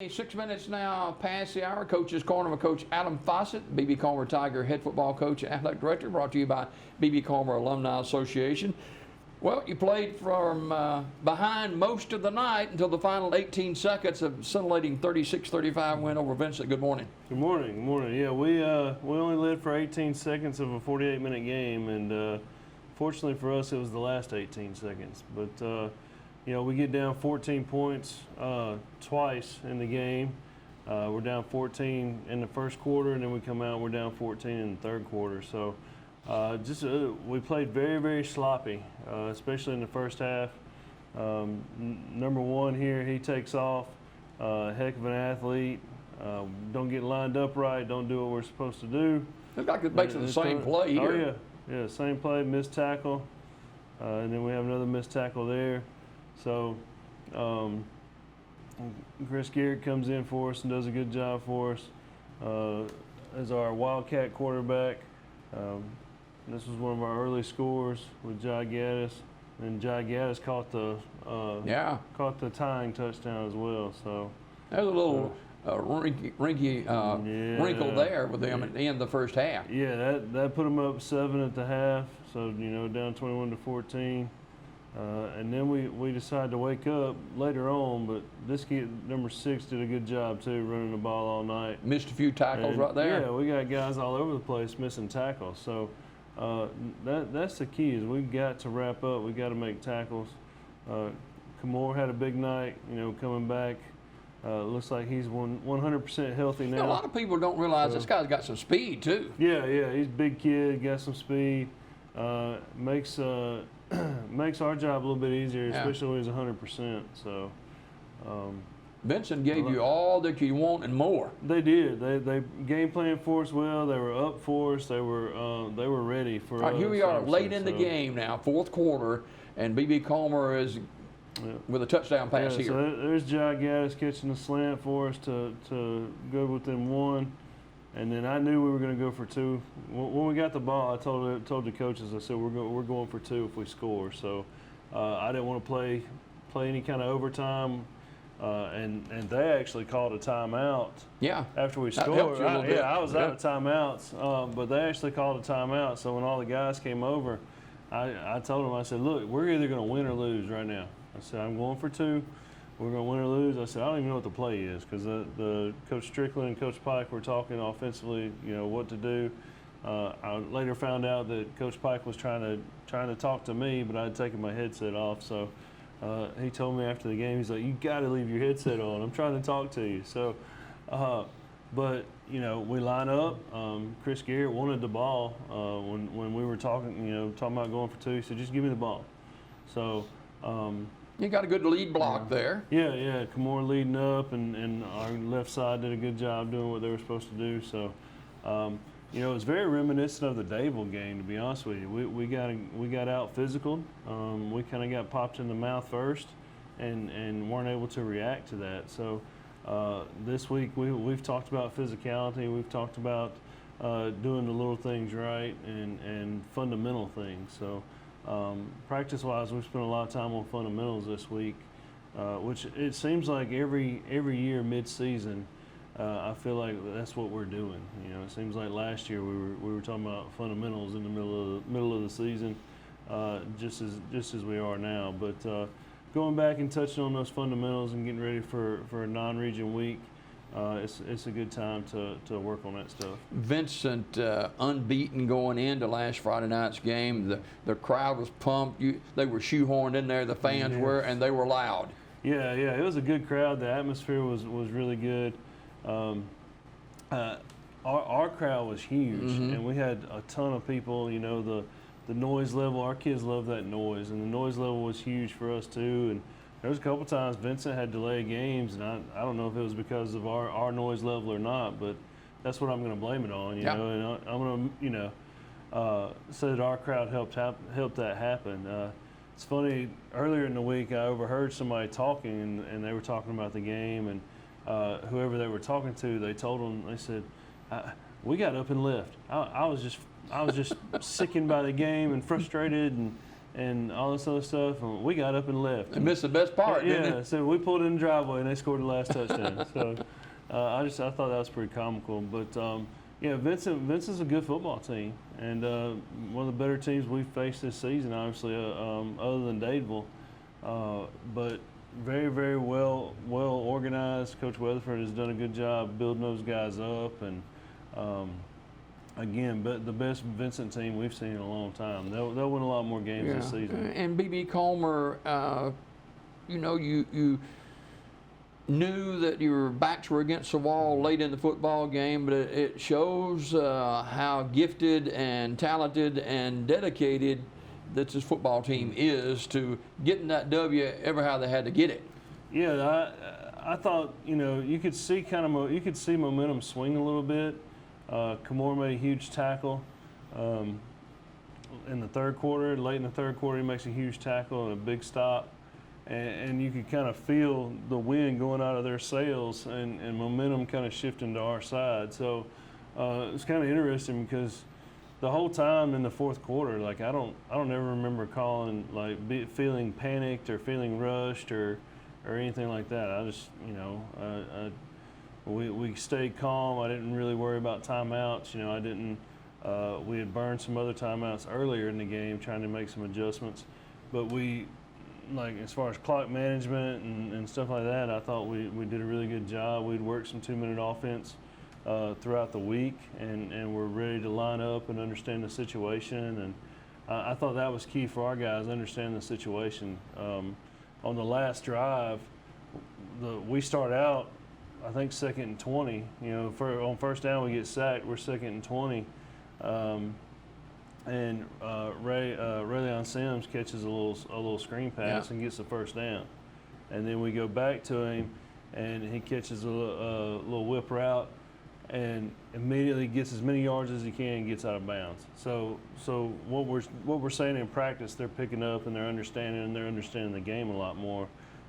6 minutes now past the hour. Coach's Corner with Coach Adam Fossett, B.B. Comer Tiger head football coach and athletic director, brought to you by B.B. Comer Alumni Association. Well, you played from behind most of the night until the final 18 seconds of scintillating 36-35 win over Vincent. Good morning. Good morning. Good morning. Yeah, we only led for 18 seconds of a 48-minute game, and fortunately for us, it was the last 18 seconds. But you know, we get down 14 points twice in the game. We're down 14 in the first quarter, and then we come out and we're down 14 in the third quarter. So we played very, very sloppy, especially in the first half. Number one here, he takes off. Heck of an athlete. Don't get lined up right. Don't do what we're supposed to do. Looks like it's basically the same play here. Oh, yeah. Yeah, same play, missed tackle. And then we have another missed tackle there. So Chris Garrett comes in for us and does a good job for us as our Wildcat quarterback. This was one of our early scores with Jai Gaddis, and Jai Gaddis caught the tying touchdown as well. So there's a little wrinkle there with them at the end of the first half. Yeah, that put them up 7 at the half. So down 21-14. And then we decided to wake up later on, but this kid, number 6, did a good job too, running the ball all night. Missed a few tackles right there. Yeah, we got guys all over the place missing tackles. So that's the key, is we got to wrap up. We got to make tackles. Kamor had a big night, coming back. Looks like he's 100% healthy now. A lot of people don't realize this guy's got some speed too. Yeah, he's a big kid, got some speed. Makes our job a little bit easier, especially when he's 100%. So, Vincent gave you all that you want and more. They did. They game planned for us well. They were up for us. They were ready for us. All right, here we are late in the game now, fourth quarter, and B.B. Comer is with a touchdown pass here. So there's Jai Gaddis catching the slant for us to go within 1. And then I knew we were going to go for 2. When we got the ball, I told the coaches, I said, we're going for 2 if we score. So I didn't want to play any kind of overtime. And they actually called a timeout. Yeah. After we that scored. Helped you a little bit. I was out of timeouts, but they actually called a timeout. So when all the guys came over, I told them, I said, look, we're either going to win or lose right now. I said, I'm going for 2. We're going to win or lose. I said, I don't even know what the play is, because the Coach Strickland and Coach Pike were talking offensively, what to do. I later found out that Coach Pike was trying to talk to me, but I had taken my headset off. So he told me after the game, he's like, you got to leave your headset on. I'm trying to talk to you. So, but we line up. Chris Garrett wanted the ball when we were talking about going for 2. He said, just give me the ball. So. You got a good lead block there. Yeah. Kamor leading up, and our left side did a good job doing what they were supposed to do. So, it's very reminiscent of the Dayville game, to be honest with you. We got out physical. We kind of got popped in the mouth first, and weren't able to react to that. So, this week we've talked about physicality. We've talked about doing the little things right and fundamental things. So. Practice-wise, we've spent a lot of time on fundamentals this week, which it seems like every year mid-season, I feel like that's what we're doing. It seems like last year we were talking about fundamentals in the middle of the season, just as we are now. But going back and touching on those fundamentals and getting ready for a non-region week. It's a good time to work on that stuff. Vincent unbeaten going into last Friday night's game. The crowd was pumped. They were shoehorned in there. The fans were, and they were loud. Yeah. It was a good crowd. The atmosphere was really good. Our crowd was huge, and we had a ton of people. The noise level. Our kids love that noise, and the noise level was huge for us too. And there was a couple times Vincent had delayed games, and I don't know if it was because of our noise level or not, but that's what I'm going to blame it on, and I'm going to, say that our crowd helped that happen. It's funny, earlier in the week I overheard somebody talking, and they were talking about the game, and whoever they were talking to, they told them, they said, we got up and left. I was just sickened by the game and frustrated, and all this other stuff. And we got up and left. They missed the best part, didn't Yeah, they? so we pulled in the driveway and they scored the last touchdown. So I thought that was pretty comical. But yeah, Vincent's a good football team, and one of the better teams we've faced this season, obviously, other than Dadeville. But very, very well organized. Coach Weatherford has done a good job building those guys up, and again, but the best Vincent team we've seen in a long time. They'll win a lot more games this season. And B.B. Comer, you knew that your backs were against the wall late in the football game, but it shows how gifted and talented and dedicated that this football team is to getting that W ever how they had to get it. Yeah, I thought you could see momentum swing a little bit. Kamor made a huge tackle in the third quarter. Late in the third quarter, he makes a huge tackle and a big stop. And you could kind of feel the wind going out of their sails and momentum kind of shifting to our side. So it's kind of interesting because the whole time in the fourth quarter, like I don't ever remember calling feeling panicked or feeling rushed or anything like that. I just we stayed calm. I didn't really worry about timeouts. I didn't. We had burned some other timeouts earlier in the game trying to make some adjustments, but as far as clock management and stuff like that, I thought we did a really good job. We'd worked some 2-minute offense throughout the week, and we're ready to line up and understand the situation. And I thought that was key for our guys, understand the situation. On the last drive, we start out, I think, 2nd and 20. On first down we get sacked. We're 2nd and 20. And Rayleon Sims catches a little screen pass and gets the first down, and then we go back to him, and he catches a little whip route, and immediately gets as many yards as he can and gets out of bounds. So what we're saying in practice, they're picking up and they're understanding the game a lot more,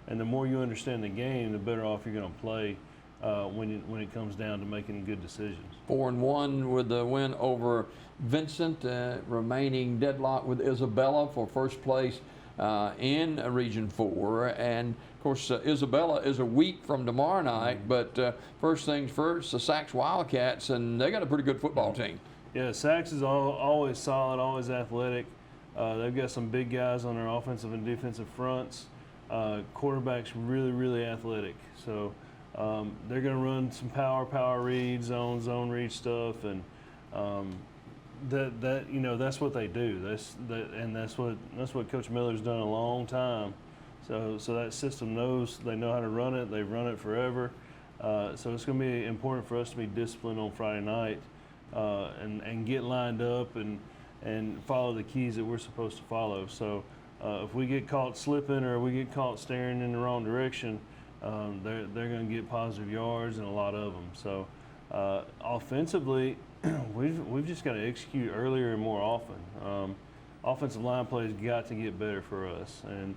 and the more you understand the game, the better off you're going to play when it comes down to making good decisions. 4-1 with the win over Vincent, remaining deadlocked with Isabella for first place in Region 4. And of course, Isabella is a week from tomorrow night, but first things first, the Sachs Wildcats, and they got a pretty good football team. Yeah, Sachs is always solid, always athletic. They've got some big guys on their offensive and defensive fronts. Quarterback's really, really athletic. So they're going to run some power read, zone read stuff, and that's what they do. That's what Coach Miller's done a long time. So that system they know how to run it. They've run it forever. So it's going to be important for us to be disciplined on Friday night and get lined up and follow the keys that we're supposed to follow. So if we get caught slipping or we get caught staring in the wrong direction, they're going to get positive yards and a lot of them. So offensively, we've just got to execute earlier and more often. Offensive line plays got to get better for us, and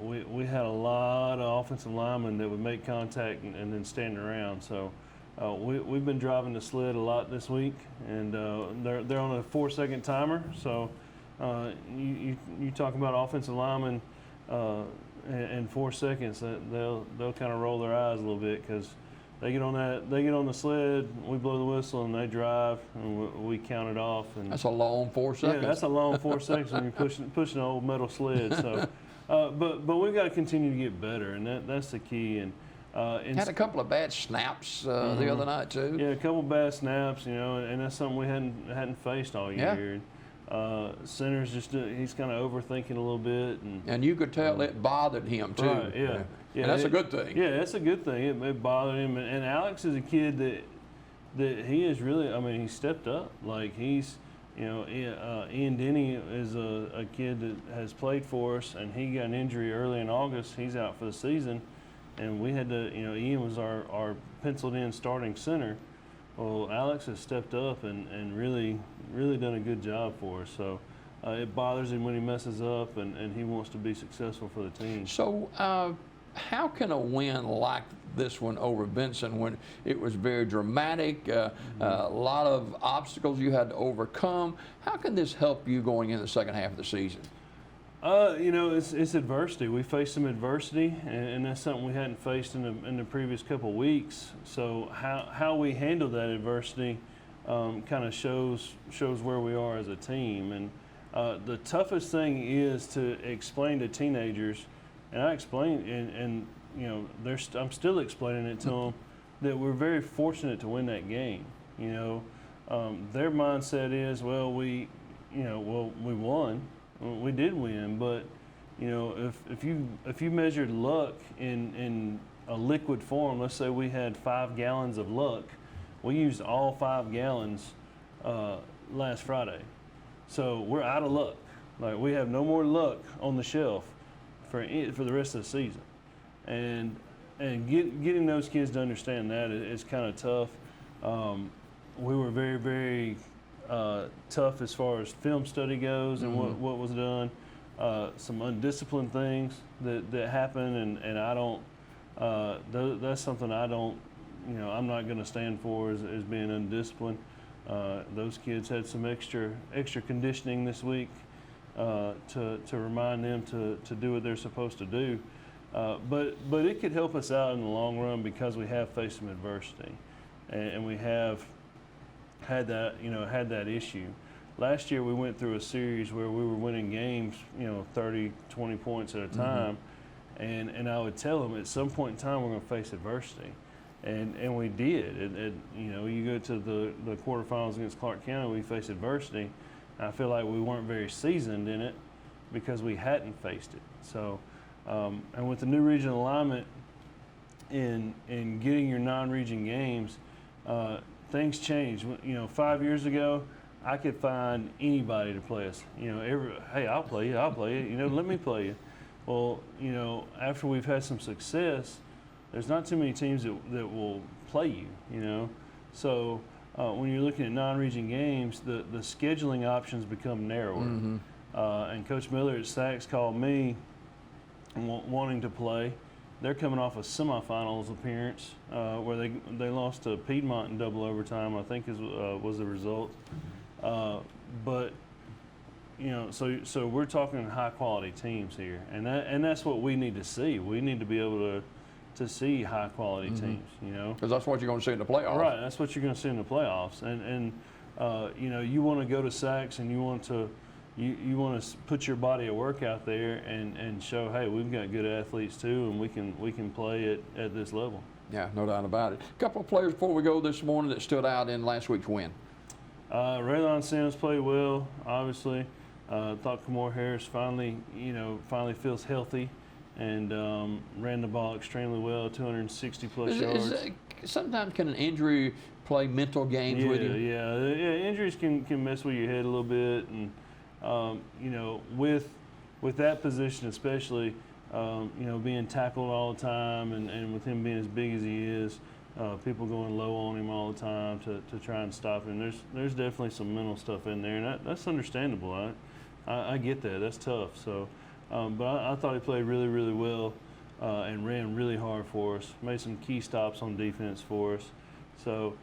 we had a lot of offensive linemen that would make contact and then stand around. So we've been driving the sled a lot this week, and they're on a 4-second timer. So you talk about offensive linemen in 4 seconds, they'll kind of roll their eyes a little bit because they get on the sled, we blow the whistle, and they drive, and we count it off. And that's a long 4 seconds. Yeah, that's a long 4 seconds when you're pushing an old metal sled. So, but we've got to continue to get better, and that's the key. And had a couple of bad snaps the other night too. Yeah, a couple of bad snaps, and that's something we hadn't faced all year. Center's he's kind of overthinking a little bit, and you could tell it bothered him too. Right, yeah. And that's a good thing. Yeah, that's a good thing. It bothered him, and Alex is a kid that he is really. I mean, he stepped up. Like he's, Ian Denny is a kid that has played for us, and he got an injury early in August. He's out for the season, and we had to. Ian was our penciled-in starting center. Well, Alex has stepped up and really done a good job for us. So it bothers him when he messes up, and he wants to be successful for the team. So how can a win like this one over Vincent, when it was very dramatic, a lot of obstacles you had to overcome, how can this help you going in the second half of the season? It's adversity. We faced some adversity, and that's something we hadn't faced in the previous couple of weeks. So how we handle that adversity kind of shows where we are as a team. And the toughest thing is to explain to teenagers, and I explain, and I'm still explaining it to them, that we're very fortunate to win that game. Their mindset is, well, we won. We did win, but if you measured luck in a liquid form, let's say we had 5 gallons of luck, we used all 5 gallons last Friday, so we're out of luck. Like, we have no more luck on the shelf for the rest of the season, and getting those kids to understand that is kind of tough. We were very, very tough as far as film study goes and what was done. Some undisciplined things that happen, and I don't. That's something I don't. I'm not going to stand for as being undisciplined. Those kids had some extra conditioning this week to remind them to do what they're supposed to do. But it could help us out in the long run because we have faced some adversity, and we have had that issue. Last year we went through a series where we were winning games, 30, 20 points at a time, and I would tell them at some point in time we're going to face adversity, and we did. You go to the quarterfinals against Clark County, we faced adversity. I feel like we weren't very seasoned in it because we hadn't faced it. So, and with the new regional alignment in getting your non-region games, things change. 5 years ago, I could find anybody to play us. Hey, I'll play you. Let me play you. Well, after we've had some success, there's not too many teams that will play you. So when you're looking at non-region games, the scheduling options become narrower. And Coach Miller at Sachs called me wanting to play. They're coming off a semifinals appearance where they lost to Piedmont in double overtime, I think was the result. But so we're talking high quality teams here, and that's what we need to see. We need to be able to see high quality teams. Because that's what you're going to see in the playoffs. Right, that's what you're going to see in the playoffs, and you want to go to Sachs and you want to put your body of work out there and show, hey, we've got good athletes too, and we can play at this level. Yeah, no doubt about it. A couple of players before we go this morning that stood out in last week's win. Raylon Sims played well, obviously. Thought Kamor Harris finally feels healthy and ran the ball extremely well, 260 plus yards. Sometimes can an injury play mental games with you? Yeah. Injuries can mess with your head a little bit, and with that position especially, being tackled all the time, and with him being as big as he is, people going low on him all the time to try and stop him. There's definitely some mental stuff in there, and that's understandable. I get that. That's tough. So, but I thought he played really, really well and ran really hard for us. Made some key stops on defense for us. So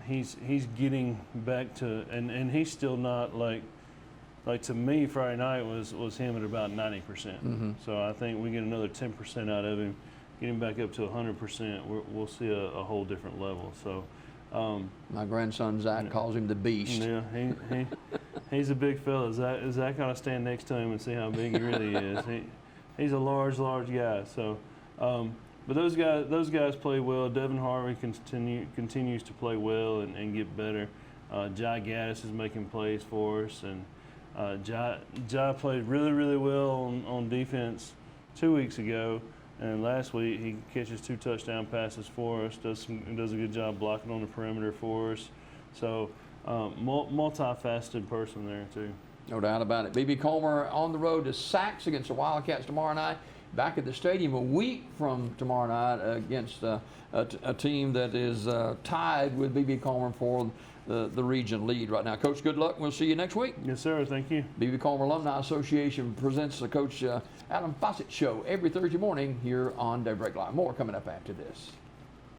he's getting back to, and he's still not like to me, Friday night was him at about 90%. So I think we get another 10% out of him, get him back up to 100%. We'll see a whole different level. So my grandson Zach calls him the Beast. Yeah, he's a big fella. Zach got to stand next to him and see how big he really is. He's a large guy. So, but those guys play well. Devin Harvey continues to play well and get better. Jai Gaddis is making plays for us, and Jai played really, really well on defense 2 weeks ago, and last week he catches 2 touchdown passes for us. Does a good job blocking on the perimeter for us. So multifaceted person there too. No doubt about it. B.B. Comer on the road to Sachs against the Wildcats tomorrow night. Back at the stadium a week from tomorrow night against a team that is tied with B.B. Comer for the region lead right now. Coach, good luck. We'll see you next week. Yes, sir. Thank you. B.B. Comer Alumni Association presents the Coach Adam Fossett Show every Thursday morning here on Daybreak Live. More coming up after this.